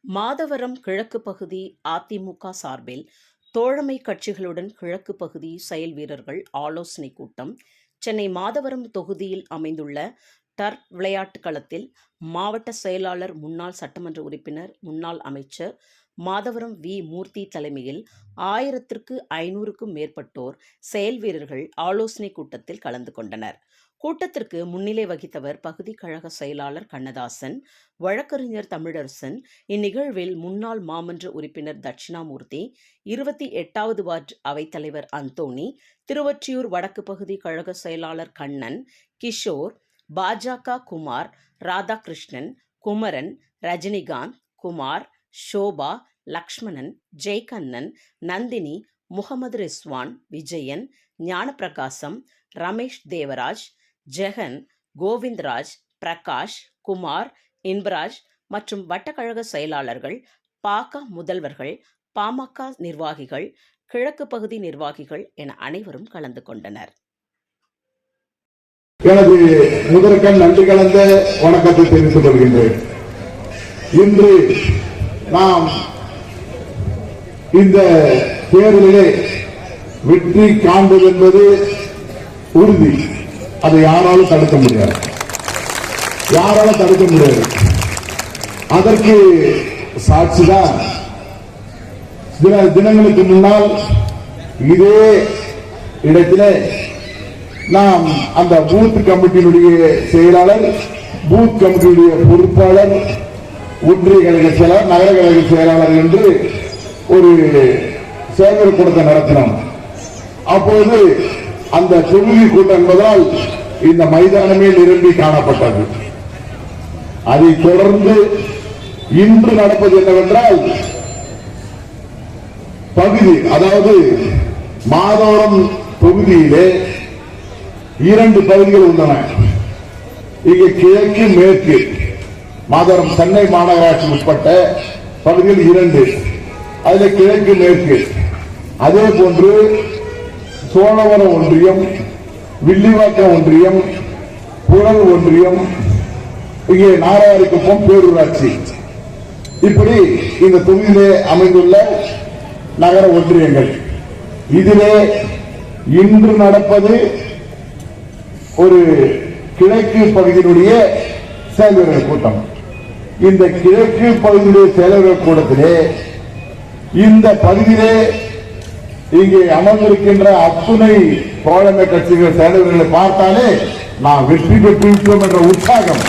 மாதவரம் கிழக்கு பகுதி அதிமுக சார்பில் தோழமை கட்சிகளுடன் கிழக்கு பகுதி செயல் வீரர்கள் ஆலோசனை கூட்டம் சென்னை மாதவரம் தொகுதியில் அமைந்துள்ள டர்ப் விளையாட்டு களத்தில் மாவட்ட செயலாளர், முன்னாள் சட்டமன்ற உறுப்பினர், முன்னாள் அமைச்சர் மாதவரம் வி. மூர்த்தி தலைமையில் 1500க்கும் மேற்பட்டோர் செயல் வீரர்கள் ஆலோசனை கூட்டத்தில் கலந்து கொண்டனர். கூட்டத்திற்கு முன்னிலை வகித்தவர் பகுதி கழக செயலாளர் கண்ணதாசன், வழக்கறிஞர் தமிழரசன். இந்நிகழ்வில் முன்னாள் மாமன்ற உறுப்பினர் தட்சிணாமூர்த்தி, 28வது வார்டு அவைத்தலைவர் அந்தோணி, திருவொற்றியூர் வடக்கு பகுதி கழக செயலாளர் கண்ணன், கிஷோர், பாஜக குமார், ராதாகிருஷ்ணன், குமரன், ரஜினிகாந்த், குமார், ஷோபா, லக்ஷ்மணன், ஜெய்கண்ணன், நந்தினி, முகமது ரிஸ்வான், விஜயன், ஞானப்பிரகாசம், ரமேஷ் தேவராஜ், ஜெகன், கோவிந்தராஜ், பிரகாஷ், குமார், இன்பராஜ் மற்றும் வட்டக்கழக செயலாளர்கள், பாக முதல்வர்கள், பாமக நிர்வாகிகள், கிழக்கு பகுதி நிர்வாகிகள் என அனைவரும் கலந்து கொண்டனர். எனது முதற்கண் நன்றி கலந்த வணக்கத்தை தெரிவித்துக் கொள்கின்றேன். இன்று நாம் இந்த தேர்தலிலே வெற்றி காண்பது என்பது உறுதி. அதை யாராலும் தடுக்க முடியாது. அதற்கு சாட்சிதான் சில தினங்களுக்கு முன்னால் இதே இடத்திலே நாம் அந்த பூத் கமிட்டியினுடைய செயலாளர், பூத் கமிட்டியுடைய பொறுப்பாளர், ஒன்றிய கழக செயலாளர், நகர கழக செயலாளர் என்று ஒரு செயல்முறை கூட்டத்தை நடத்தினோம். அப்போது அந்த தொகுதி கூட்டம் என்பதால் இந்த மைதானமே நிரம்பி காணப்பட்டது. அதைத் தொடர்ந்து இன்று நடப்பது என்னவென்றால், பகுதி, அதாவது மாதவரம் தொகுதியிலே 2 பகுதிகள் உள்ளன. இங்கே கிழக்கு, மேற்கு, மாதவரம் சென்னை மாநகராட்சி உட்பட்ட பகுதிகள் 2. அதில் கிழக்கு, மேற்கு. அதே போன்று சோழவரம் ஒன்றியம், வில்லிவாக்கம் ஒன்றியம், புழல் ஒன்றியம், இங்கே நாராயணகுப்பம் பேரூராட்சி, இப்படி இந்த தொகுதியிலே அமைந்துள்ள நகர ஒன்றியங்கள். இதிலே இன்று நடப்பது ஒரு கிழக்கு பகுதியினுடைய செயல்வீரர் கூட்டம். இந்த கிழக்கு பகுதியுடைய செயல்வீரர் கூட்டத்திலே இந்த பகுதியிலே இங்கே அமர்ந்திருக்கின்ற அத்துணை தோழமை கட்சிகள் செயல்வீரர்களை பார்த்தாலே நாம் வெற்றி பெற்றிருக்கிறோம் என்ற உற்சாகம்